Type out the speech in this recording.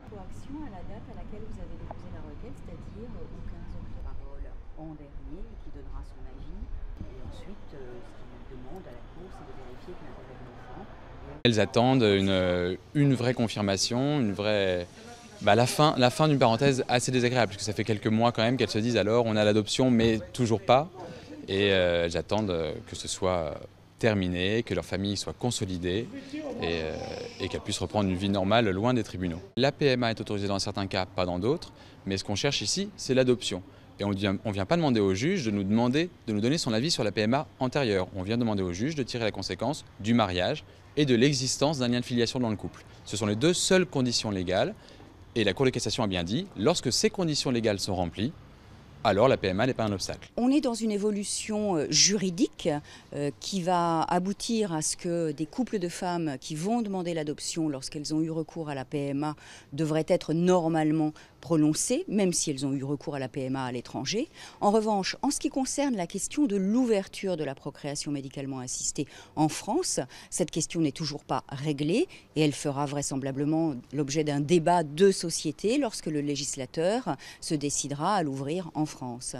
coaction à la date à laquelle vous avez déposé la requête, c'est-à-dire au 15 octobre. Parole en dernier, qui donnera son avis. Et ensuite, ce qu'il demande à la Cour, c'est de vérifier que l'intérêt de l'enfant. Elles attendent une vraie confirmation, la fin d'une parenthèse assez désagréable, parce que ça fait quelques mois quand même qu'elles se disent alors on a l'adoption mais toujours pas. Et elles attendent que ce soit terminé, que leur famille soit consolidée et qu'elles puissent reprendre une vie normale loin des tribunaux. La PMA est autorisée dans certains cas, pas dans d'autres, mais ce qu'on cherche ici, c'est l'adoption. Et on ne vient pas demander au juge de nous donner son avis sur la PMA antérieure. On vient demander au juge de tirer la conséquence du mariage et de l'existence d'un lien de filiation dans le couple. Ce sont les deux seules conditions légales. Et la Cour de cassation a bien dit, lorsque ces conditions légales sont remplies, alors la PMA n'est pas un obstacle. On est dans une évolution juridique qui va aboutir à ce que des couples de femmes qui vont demander l'adoption lorsqu'elles ont eu recours à la PMA devraient être normalement prononcées, même si elles ont eu recours à la PMA à l'étranger. En revanche, en ce qui concerne la question de l'ouverture de la procréation médicalement assistée en France, cette question n'est toujours pas réglée et elle fera vraisemblablement l'objet d'un débat de société lorsque le législateur se décidera à l'ouvrir en France.